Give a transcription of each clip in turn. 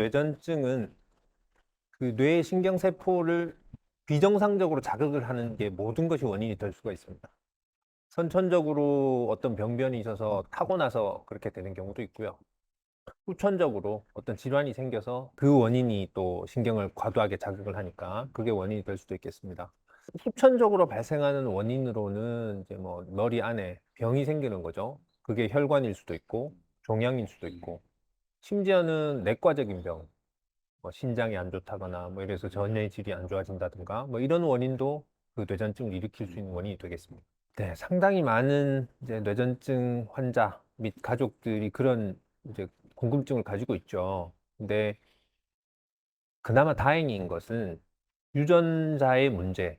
뇌전증은 그 뇌의 신경세포를 비정상적으로 자극을 하는 게 모든 것이 원인이 될 수가 있습니다. 선천적으로 어떤 병변이 있어서 타고나서 그렇게 되는 경우도 있고요. 후천적으로 어떤 질환이 생겨서 그 원인이 또 신경을 과도하게 자극을 하니까 그게 원인이 될 수도 있겠습니다. 후천적으로 발생하는 원인으로는 이제 뭐 머리 안에 병이 생기는 거죠. 그게 혈관일 수도 있고 종양일 수도 있고 심지어는 내과적인 병, 뭐 신장이 안 좋다거나 뭐 이래서 전의 질이 안 좋아진다든가 뭐 이런 원인도 그 뇌전증을 일으킬 수 있는 원인이 되겠습니다. 네, 상당히 많은 이제 뇌전증 환자 및 가족들이 그런 이제 궁금증을 가지고 있죠. 근데 그나마 다행인 것은 유전자의 문제로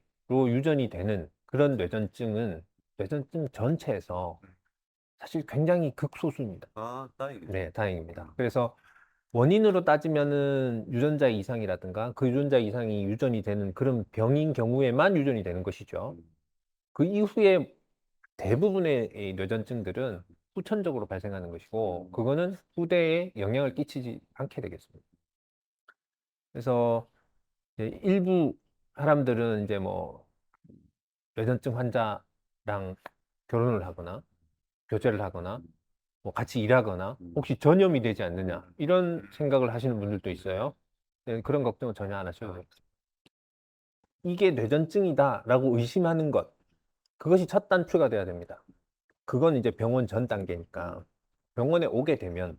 유전이 되는 그런 뇌전증은 뇌전증 전체에서 사실 굉장히 극소수입니다. 아, 다행이네. 네, 다행입니다. 그래서 원인으로 따지면은 유전자 이상이라든가 그 유전자 이상이 유전이 되는 그런 병인 경우에만 유전이 되는 것이죠. 그 이후에 대부분의 이 뇌전증들은 후천적으로 발생하는 것이고 그거는 후대에 영향을 끼치지 않게 되겠습니다. 그래서 이제 일부 사람들은 이제 뭐 뇌전증 환자랑 결혼을 하거나 교제를 하거나 뭐 같이 일하거나 혹시 전염이 되지 않느냐 이런 생각을 하시는 분들도 있어요. 네, 그런 걱정은 전혀 안 하셔도 됩니다. 이게 뇌전증이다라고 의심하는 것, 그것이 첫 단추가 돼야 됩니다. 그건 이제 병원 전 단계니까 병원에 오게 되면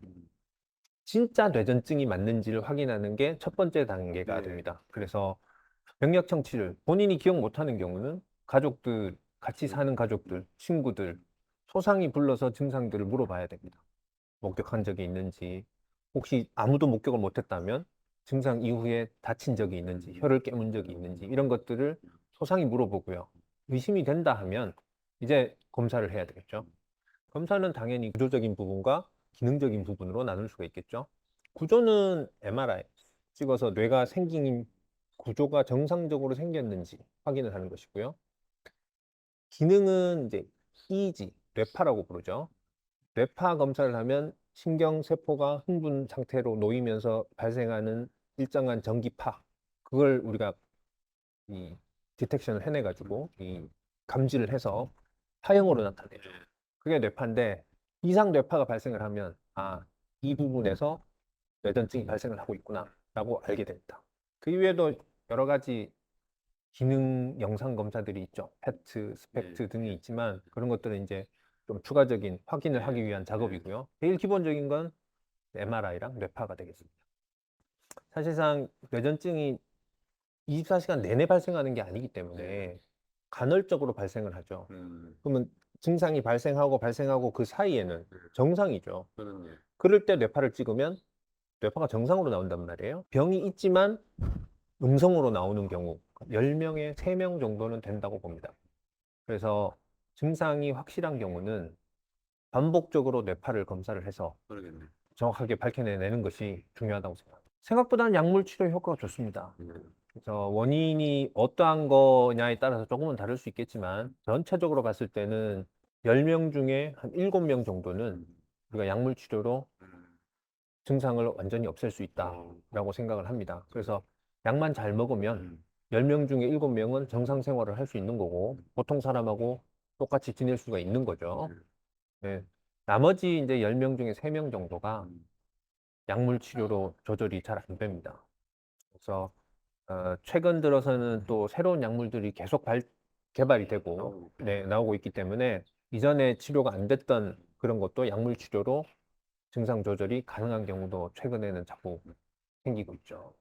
진짜 뇌전증이 맞는지를 확인하는 게 첫 번째 단계가 됩니다. 그래서 병력 청취를 본인이 기억 못하는 경우는 가족들, 같이 사는 가족들, 친구들, 소상히 불러서 증상들을 물어봐야 됩니다. 목격한 적이 있는지, 혹시 아무도 목격을 못했다면 증상 이후에 다친 적이 있는지, 혀를 깨문 적이 있는지 이런 것들을 소상히 물어보고요. 의심이 된다 하면 이제 검사를 해야 되겠죠. 검사는 당연히 구조적인 부분과 기능적인 부분으로 나눌 수가 있겠죠. 구조는 MRI 찍어서 뇌가 생긴 구조가 정상적으로 생겼는지 확인을 하는 것이고요. 기능은 이제 EEG, 뇌파라고 부르죠. 뇌파 검사를 하면 신경세포가 흥분 상태로 놓이면서 발생하는 일정한 전기파, 그걸 우리가 이 디텍션을 해내가지고 이 감지를 해서 파형으로 나타내죠. 그게 뇌파인데 이상 뇌파가 발생을 하면 이 부분에서 뇌전증이 발생을 하고 있구나라고 알게 됩니다. 그 이외에도 여러 가지 기능 영상 검사들이 있죠. 페트, 스펙트 등이 있지만 그런 것들은 이제 좀 추가적인 확인을 하기 위한 작업이고요. 제일 기본적인 건 MRI랑 뇌파가 되겠습니다. 사실상 뇌전증이 24시간 내내 발생하는 게 아니기 때문에 간헐적으로 발생을 하죠. 그러면 증상이 발생하고 그 사이에는 정상이죠. 그렇네. 그럴 때 뇌파를 찍으면 뇌파가 정상으로 나온단 말이에요. 병이 있지만 음성으로 나오는 경우 10명에 3명 정도는 된다고 봅니다. 그래서 증상이 확실한 경우는 반복적으로 뇌파를 검사를 해서 그러겠네. 정확하게 밝혀내는 것이 중요하다고 생각합니다. 생각보다는 약물 치료 효과가 좋습니다. 그래서 원인이 어떠한 거냐에 따라서 조금은 다를 수 있겠지만 전체적으로 봤을 때는 10명 중에 한 7명 정도는 우리가 약물 치료로 증상을 완전히 없앨 수 있다라고 생각을 합니다. 그래서 약만 잘 먹으면 10명 중에 7명은 정상 생활을 할 수 있는 거고 보통 사람하고 똑같이 지낼 수가 있는 거죠. 네. 나머지 이제 10명 중에 3명 정도가 약물 치료로 조절이 잘 안 됩니다. 그래서 최근 들어서는 또 새로운 약물들이 계속 개발이 되고 나오고 있기 때문에 이전에 치료가 안 됐던 그런 것도 약물 치료로 증상 조절이 가능한 경우도 최근에는 자꾸 생기고 있죠.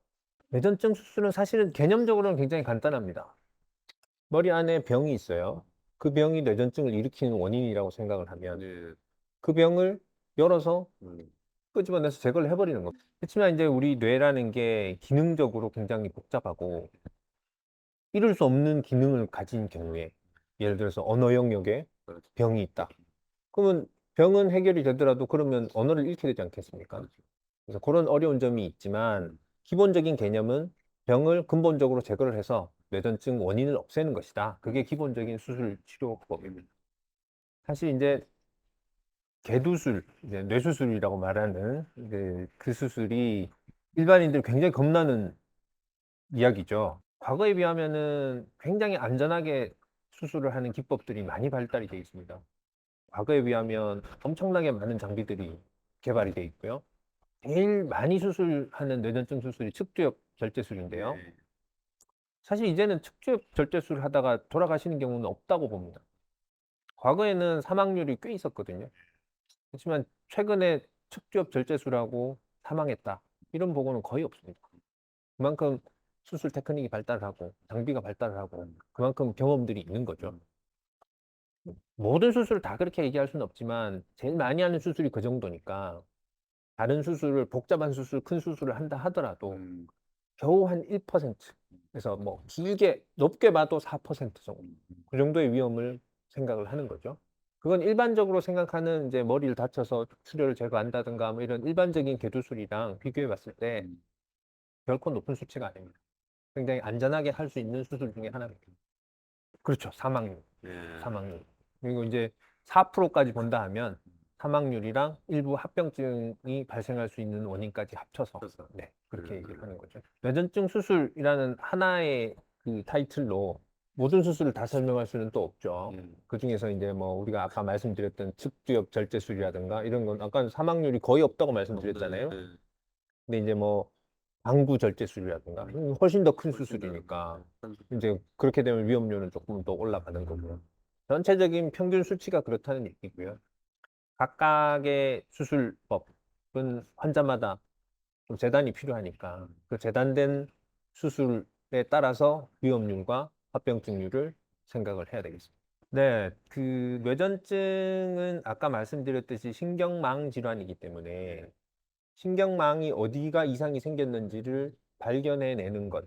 뇌전증 수술은 사실은 개념적으로는 굉장히 간단합니다. 머리 안에 병이 있어요. 그 병이 뇌전증을 일으키는 원인이라고 생각을 하면 그 병을 열어서 끄집어내서 제거를 해버리는 겁니다. 그렇지만 이제 우리 뇌라는 게 기능적으로 굉장히 복잡하고 이룰 수 없는 기능을 가진 경우에 예를 들어서 언어 영역에 병이 있다. 그러면 병은 해결이 되더라도 그러면 언어를 잃게 되지 않겠습니까? 그래서 그런 어려운 점이 있지만 기본적인 개념은 병을 근본적으로 제거를 해서 뇌전증 원인을 없애는 것이다. 그게 기본적인 수술 치료법입니다. 사실 이제 개두술, 이제 뇌수술이라고 말하는 그 수술이 일반인들이 굉장히 겁나는 이야기죠. 과거에 비하면은 굉장히 안전하게 수술을 하는 기법들이 많이 발달이 되어 있습니다. 과거에 비하면 엄청나게 많은 장비들이 개발이 되어 있고요. 제일 많이 수술하는 뇌전증 수술이 측두엽 절제술인데요. 네. 사실 이제는 측두엽 절제술을 하다가 돌아가시는 경우는 없다고 봅니다. 과거에는 사망률이 꽤 있었거든요. 하지만 최근에 측두엽 절제술하고 사망했다, 이런 보고는 거의 없습니다. 그만큼 수술 테크닉이 발달하고 장비가 발달하고 그만큼 경험들이 있는 거죠. 모든 수술을 다 그렇게 얘기할 수는 없지만 제일 많이 하는 수술이 그 정도니까 다른 수술을 복잡한 수술, 큰 수술을 한다 하더라도 겨우 한 1%에서 뭐 길게 높게 봐도 4% 정도, 그 정도의 위험을 생각을 하는 거죠. 그건 일반적으로 생각하는 이제 머리를 다쳐서 출혈을 제거한다든가 뭐 이런 일반적인 개도술이랑 비교해 봤을 때 결코 높은 수치가 아닙니다. 굉장히 안전하게 할 수 있는 수술 중에 하나입니다. 그렇죠. 사망률. 네. 사망률. 그리고 이제 4%까지 본다 하면 사망률이랑 일부 합병증이 발생할 수 있는 원인까지 합쳐서 네, 그렇게 얘기를 하는 거죠. 뇌전증 수술이라는 하나의 그 타이틀로 모든 수술을 다 설명할 수는 또 없죠. 그 중에서 이제 뭐 우리가 아까 말씀드렸던 측두엽 절제술이라든가 이런 건 아까 사망률이 거의 없다고 말씀드렸잖아요. 근데 이제 뭐 방부 절제술이라든가 훨씬 더 큰 수술이니까 이제 그렇게 되면 위험료는 조금 더 올라가는 거고요. 전체적인 평균 수치가 그렇다는 얘기고요. 각각의 수술법은 환자마다 좀 재단이 필요하니까 그 재단된 수술에 따라서 위험률과 합병증률을 생각을 해야 되겠습니다. 네, 그 뇌전증은 아까 말씀드렸듯이 신경망 질환이기 때문에 신경망이 어디가 이상이 생겼는지를 발견해내는 것,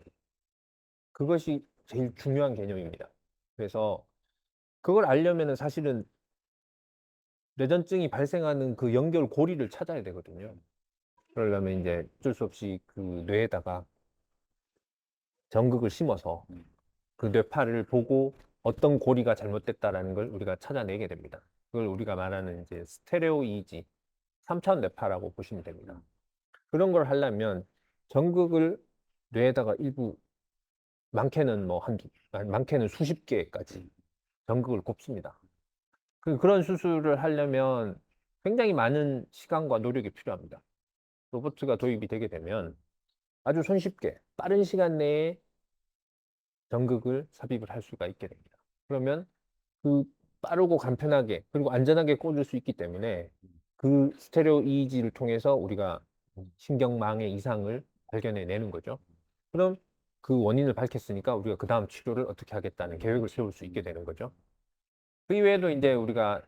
그것이 제일 중요한 개념입니다. 그래서 그걸 알려면 사실은 뇌전증이 발생하는 그 연결고리를 찾아야 되거든요. 그러려면 이제 어쩔 수 없이 그 뇌에다가 전극을 심어서 그 뇌파를 보고 어떤 고리가 잘못됐다라는 걸 우리가 찾아내게 됩니다. 그걸 우리가 말하는 이제 스테레오 이지, 3차원 뇌파라고 보시면 됩니다. 그런 걸 하려면 전극을 뇌에다가 일부, 많게는 뭐 많게는 수십 개까지 전극을 꼽습니다. 그런 수술을 하려면 굉장히 많은 시간과 노력이 필요합니다. 로보트가 도입이 되게 되면 아주 손쉽게 빠른 시간 내에 전극을 삽입을 할 수가 있게 됩니다. 그러면 그 빠르고 간편하게 그리고 안전하게 꽂을 수 있기 때문에 그 스테레오 EEG를 통해서 우리가 신경망의 이상을 발견해내는 거죠. 그럼 그 원인을 밝혔으니까 우리가 그 다음 치료를 어떻게 하겠다는 계획을 세울 수 있게 되는 거죠. 그 이외에도 이제 우리가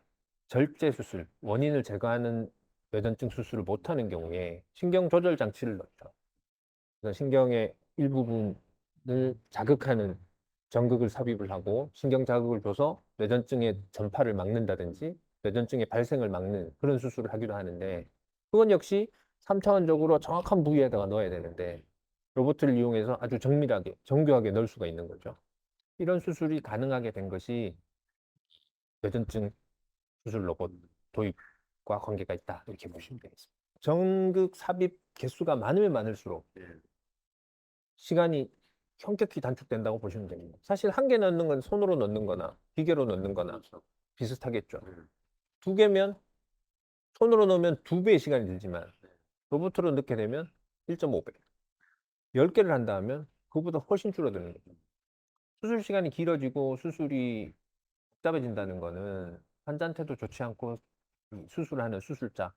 절제 수술, 원인을 제거하는 뇌전증 수술을 못하는 경우에 신경 조절 장치를 넣죠. 그래서 신경의 일부분을 자극하는 전극을 삽입을 하고 신경 자극을 줘서 뇌전증의 전파를 막는다든지 뇌전증의 발생을 막는 그런 수술을 하기도 하는데, 그건 역시 3차원적으로 정확한 부위에다가 넣어야 되는데 로봇을 이용해서 아주 정밀하게 정교하게 넣을 수가 있는 거죠. 이런 수술이 가능하게 된 것이 뇌전증 수술 로봇 도입과 관계가 있다, 이렇게 보시면 되겠습니다. 전극 삽입 개수가 많으면 많을수록 시간이 현격히 단축된다고 보시면 됩니다. 사실 한 개 넣는 건 손으로 넣는 거나 기계로 넣는 거나 비슷하겠죠. 두 개면 손으로 넣으면 2배의 시간이 들지만 로봇으로 넣게 되면 1.5배. 10개를 한다 하면 그거보다 훨씬 줄어드는 거죠. 수술 시간이 길어지고 수술이 복잡해진다는 거는 환자한테도 좋지 않고 수술하는 수술자,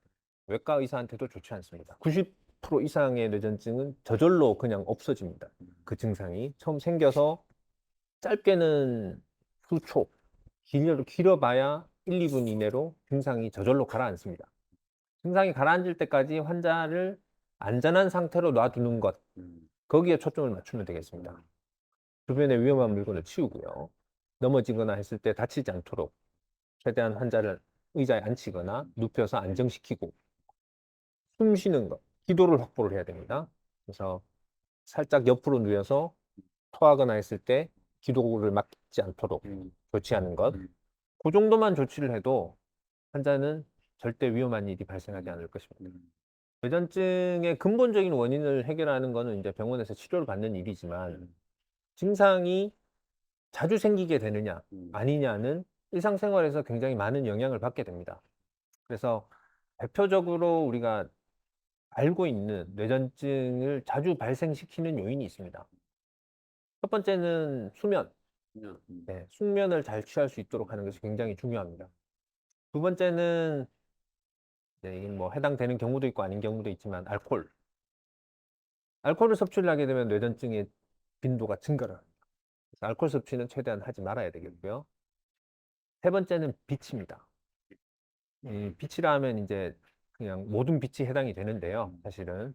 외과 의사한테도 좋지 않습니다. 90% 이상의 뇌전증은 저절로 그냥 없어집니다. 그 증상이 처음 생겨서 짧게는 수초, 길어봐야 1, 2분 이내로 증상이 저절로 가라앉습니다. 증상이 가라앉을 때까지 환자를 안전한 상태로 놔두는 것, 거기에 초점을 맞추면 되겠습니다. 주변에 위험한 물건을 치우고요. 넘어지거나 했을 때 다치지 않도록 최대한 환자를 의자에 앉히거나 눕혀서 안정시키고, 숨 쉬는 것, 기도를 확보를 해야 됩니다. 그래서 살짝 옆으로 누워서 토하거나 했을 때 기도를 막지 않도록 조치하는 것. 그 정도만 조치를 해도 환자는 절대 위험한 일이 발생하지 않을 것입니다. 뇌전증의 근본적인 원인을 해결하는 거는 이제 병원에서 치료를 받는 일이지만 증상이 자주 생기게 되느냐 아니냐는 일상생활에서 굉장히 많은 영향을 받게 됩니다. 그래서 대표적으로 우리가 알고 있는 뇌전증을 자주 발생시키는 요인이 있습니다. 첫 번째는 수면. 네, 숙면을 잘 취할 수 있도록 하는 것이 굉장히 중요합니다. 두 번째는 이게 뭐 해당되는 경우도 있고 아닌 경우도 있지만 알코올. 알코올을 섭취를 하게 되면 뇌전증의 빈도가 증가를 합니다. 그래서 알코올 섭취는 최대한 하지 말아야 되겠고요. 세 번째는 빛입니다. 빛이라 하면 이제 그냥 모든 빛이 해당이 되는데요. 사실은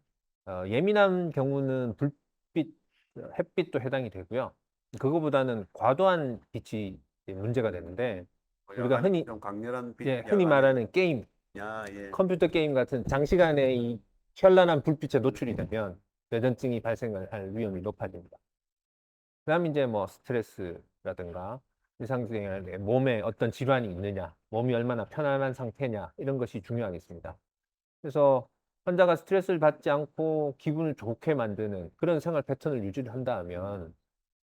예민한 경우는 불빛, 햇빛도 해당이 되고요. 그거보다는 과도한 빛이 이제 문제가 되는데 우리가 흔히 좀 강렬한 빛 흔히 말하는 게임, 예. 컴퓨터 게임 같은 장시간의 이 현란한 불빛에 노출이 되면 뇌전증이 발생을 할 위험이 높아집니다. 그다음 이제 뭐 스트레스라든가 일상생활에 몸에 어떤 질환이 있느냐, 몸이 얼마나 편안한 상태냐 이런 것이 중요하겠습니다. 그래서 환자가 스트레스를 받지 않고 기분을 좋게 만드는 그런 생활 패턴을 유지를 한다면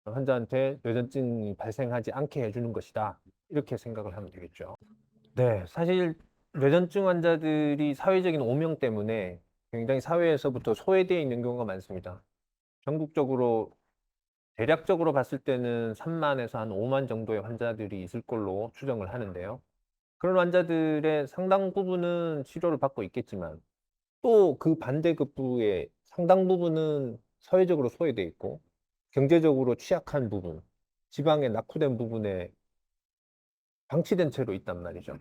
환자한테 뇌전증이 발생하지 않게 해주는 것이다. 이렇게 생각을 하면 되겠죠. 네, 사실 뇌전증 환자들이 사회적인 오명 때문에 굉장히 사회에서부터 소외되어 있는 경우가 많습니다. 전국적으로 대략적으로 봤을 때는 3만에서 한 5만 정도의 환자들이 있을 걸로 추정을 하는데요. 그런 환자들의 상당 부분은 치료를 받고 있겠지만 또 그 반대급부의 상당 부분은 사회적으로 소외되어 있고 경제적으로 취약한 부분, 지방에 낙후된 부분에 방치된 채로 있단 말이죠.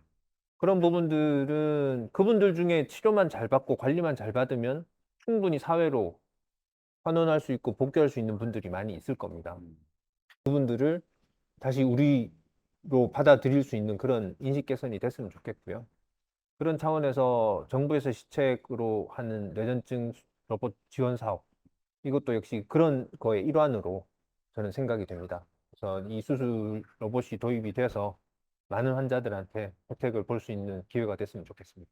그런 부분들은 그분들 중에 치료만 잘 받고 관리만 잘 받으면 충분히 사회로 환원할 수 있고 복귀할 수 있는 분들이 많이 있을 겁니다. 그분들을 다시 우리로 받아들일 수 있는 그런 인식 개선이 됐으면 좋겠고요. 그런 차원에서 정부에서 시책으로 하는 뇌전증 로봇 지원 사업, 이것도 역시 그런 거의 일환으로 저는 생각이 됩니다. 그래서 이 수술 로봇이 도입이 돼서 많은 환자들한테 혜택을 볼 수 있는 기회가 됐으면 좋겠습니다.